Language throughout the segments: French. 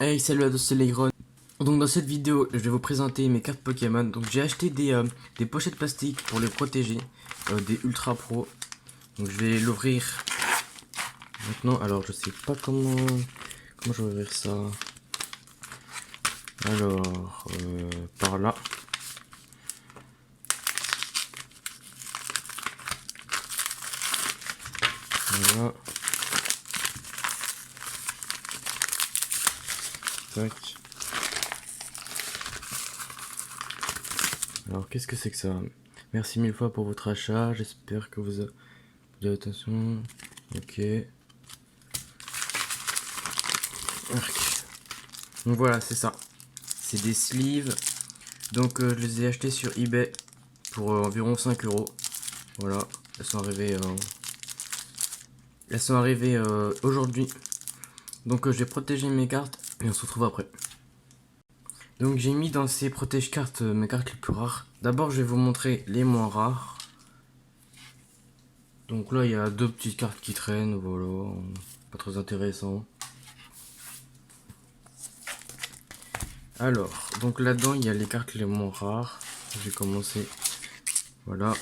Hey, salut à tous, c'est Legron. Donc dans cette vidéo, je vais vous présenter mes cartes Pokémon. Donc j'ai acheté des pochettes plastiques pour les protéger, des Ultra Pro. Donc je vais l'ouvrir maintenant. Alors je sais pas comment je vais ouvrir ça. Alors par là. Voilà. Tac. Alors qu'est-ce que c'est que ça? Merci mille fois pour votre achat. J'espère que vous avez attention. Ok. Donc voilà, c'est ça. C'est des sleeves. Donc je les ai achetés sur eBay pour environ 5 euros. Voilà, elles sont arrivées aujourd'hui. Donc je vais protéger mes cartes et on se retrouve après. Donc j'ai mis dans ces protège-cartes mes cartes les plus rares. D'abord je vais vous montrer les moins rares. Donc là il y a deux petites cartes qui traînent, voilà, pas très intéressant. Alors, donc là-dedans il y a les cartes les moins rares. Je vais commencer, voilà.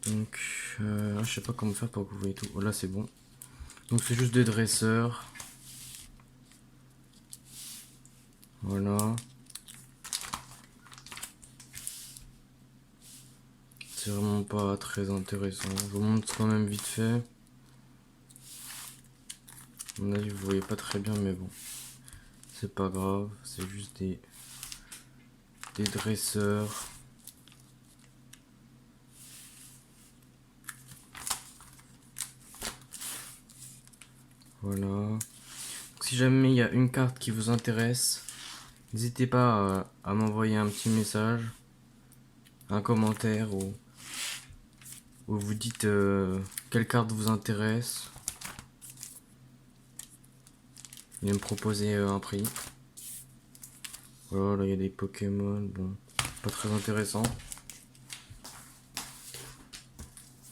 Donc je sais pas comment faire pour que vous voyez tout. Voilà, c'est bon. Donc c'est juste des dresseurs. Voilà. C'est vraiment pas très intéressant. Je vous montre quand même vite fait. À mon avis, vous voyez pas très bien, mais bon. C'est pas grave. C'est juste des dresseurs. Voilà. Donc, si jamais il y a une carte qui vous intéresse, n'hésitez pas à m'envoyer un petit message, un commentaire où vous dites quelle carte vous intéresse et me proposer un prix. Voilà, là il y a des Pokémon, bon, pas très intéressant.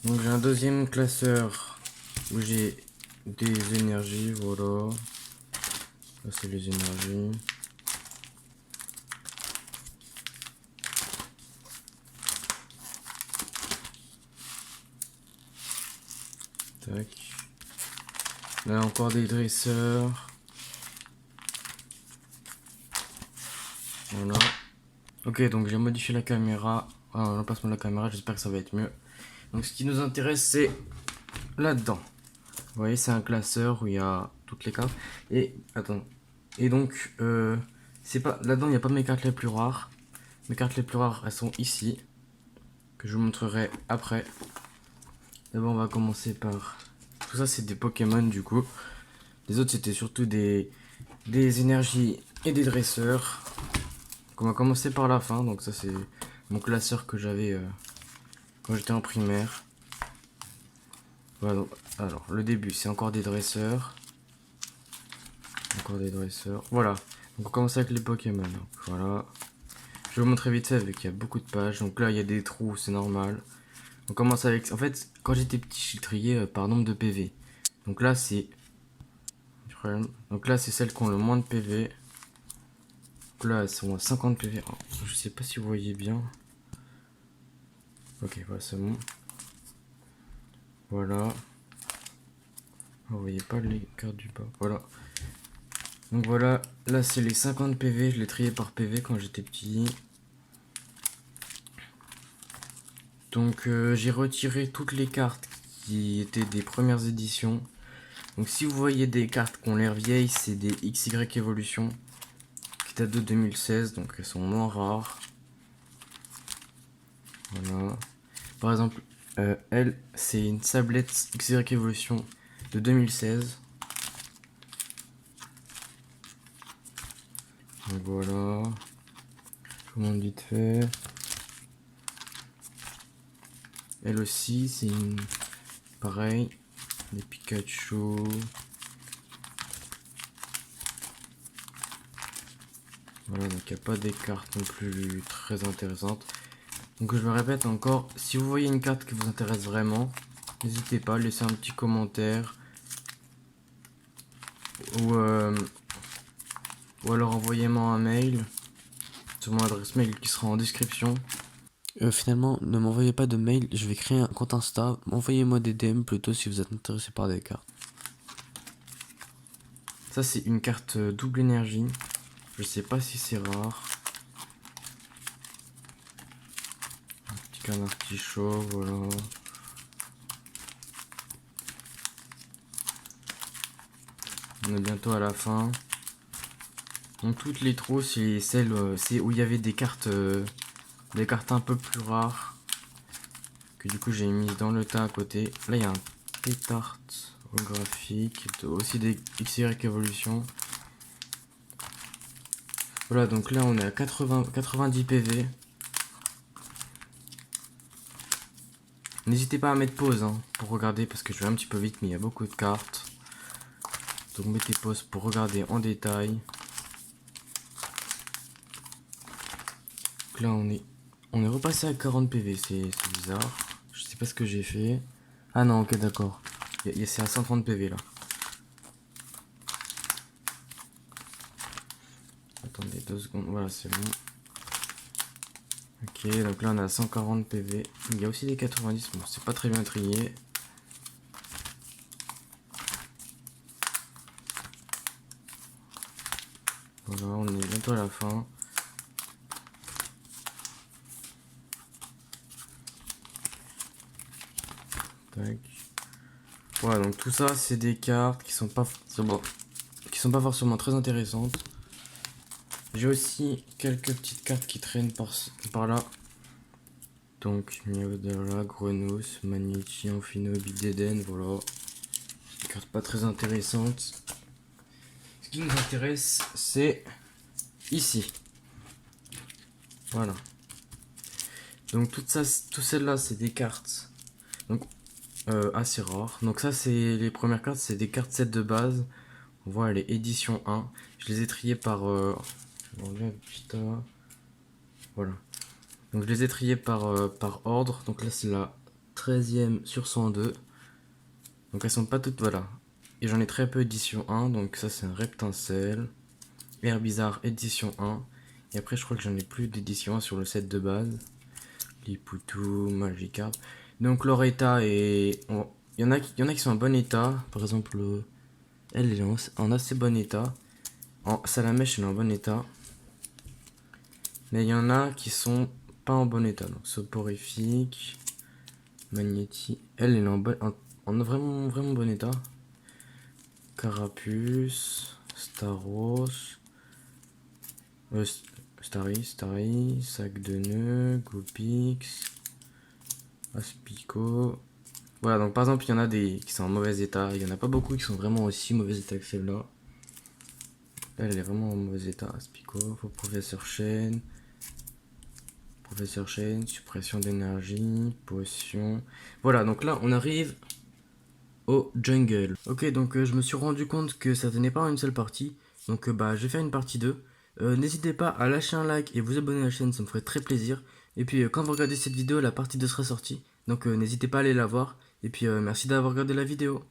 Donc j'ai un deuxième classeur où j'ai des énergies, voilà. Là c'est les énergies. Tac. Là encore des dresseurs. Voilà. Ok, donc j'ai modifié la caméra. L'emplacement de la caméra, j'espère que ça va être mieux. Donc ce qui nous intéresse, c'est là-dedans. Vous voyez, c'est un classeur où il y a toutes les cartes. Et attends. Et donc, c'est pas là-dedans, il n'y a pas mes cartes les plus rares. Mes cartes les plus rares, elles sont ici, que je vous montrerai après. D'abord, on va commencer par tout ça, c'est des Pokémon du coup. Les autres, c'était surtout des énergies et des dresseurs. Donc, on va commencer par la fin. Donc ça, c'est mon classeur que j'avais quand j'étais en primaire. Voilà, donc, alors, le début, c'est encore des dresseurs. Encore des dresseurs. Voilà. Donc on commence avec les Pokémon. Donc, voilà. Je vais vous montrer vite fait vu qu'il y a beaucoup de pages. Donc là, il y a des trous, c'est normal. On commence avec... En fait, quand j'étais petit, je triais par nombre de PV. Donc là, c'est... Donc là, c'est celles qui ont le moins de PV. Donc là, elles sont à 50 PV. Oh, je sais pas si vous voyez bien. Ok, voilà, c'est bon. Voilà. Vous voyez pas les cartes du bas. Voilà. Donc voilà, là c'est les 50 PV, je les triais par PV quand j'étais petit. Donc j'ai retiré toutes les cartes qui étaient des premières éditions. Donc si vous voyez des cartes qui ont l'air vieilles, c'est des XY Evolution qui datent de 2016, donc elles sont moins rares. Voilà. Par exemple, elle, c'est une Sablette XY Evolution de 2016. Donc voilà. Je vous montre vite fait. Elle aussi, c'est une... pareil. Des Pikachu. Voilà, donc il n'y a pas des cartes non plus très intéressantes. Donc je me répète encore, si vous voyez une carte qui vous intéresse vraiment, n'hésitez pas à laisser un petit commentaire. Ou ou alors envoyez-moi un mail sur mon adresse mail qui sera en description. Finalement, ne m'envoyez pas de mail, je vais créer un compte Insta. Envoyez-moi des DM plutôt si vous êtes intéressé par des cartes. Ça, c'est une carte double énergie. Je sais pas si c'est rare. Un petit canard artichaut, voilà. On est bientôt à la fin. Donc toutes les trous, c'est celles c'est où il y avait des cartes un peu plus rares. Que du coup j'ai mis dans le tas à côté. Là il y a un pétard holographique, aussi des XY Evolution. Voilà, donc là on est à 90 PV. N'hésitez pas à mettre pause pour regarder parce que je vais un petit peu vite, mais il y a beaucoup de cartes. Donc mettez pause pour regarder en détail. Donc là on est repassé à 40 PV, c'est bizarre. Je sais pas ce que j'ai fait. Ah non, ok, d'accord. C'est à 130 PV là. Attendez 2 secondes, voilà, c'est bon. Ok, donc là on a 140 PV. Il y a aussi des 90, bon, c'est pas très bien trié. Voilà, on est bientôt à la fin. Tac. Voilà, donc tout ça, c'est des cartes qui sont pas forcément très intéressantes. J'ai aussi quelques petites cartes qui traînent par là. Donc, Miaudala, Grenos, Magnéti, Amphino, Bideden, voilà. Des cartes pas très intéressantes. Ce qui nous intéresse, c'est ici. Voilà. Donc, tout celles-là, c'est des cartes. Donc, assez rares. Donc, ça, c'est les premières cartes, c'est des cartes 7 de base. On voit les éditions 1. Je les ai triées par. Voilà. Donc je les ai triés par ordre. Donc là c'est la 13e sur 102. Donc elles sont pas toutes, voilà. Et j'en ai très peu édition 1. Donc ça c'est un Reptincelle. Air Bizarre édition 1. Et après je crois que j'en ai plus d'édition 1 sur le set de base. Lipoutou, Magikarp. Donc leur état est... Il y en a qui sont en bon état. Par exemple, elle est en assez bon état. Salamèche elle est en bon état. Mais il y en a qui sont pas en bon état. Donc soporifique, Magnéti, elle est en vraiment bon état. Carapuce, Staros, Starry, Sac de nœuds, Gopix, Aspico. Voilà, donc par exemple, il y en a des qui sont en mauvais état. Il y en a pas beaucoup qui sont vraiment aussi mauvais état que celle-là. Là, elle est vraiment en mauvais état. Aspico, Professeur Chaîne. Professeur Chaîne, suppression d'énergie, potion. Voilà, donc là on arrive au jungle. Ok, donc je me suis rendu compte que ça tenait pas en une seule partie. Donc je vais faire une partie 2. N'hésitez pas à lâcher un like et vous abonner à la chaîne, ça me ferait très plaisir. Et puis quand vous regardez cette vidéo, la partie 2 sera sortie. Donc n'hésitez pas à aller la voir. Et puis merci d'avoir regardé la vidéo.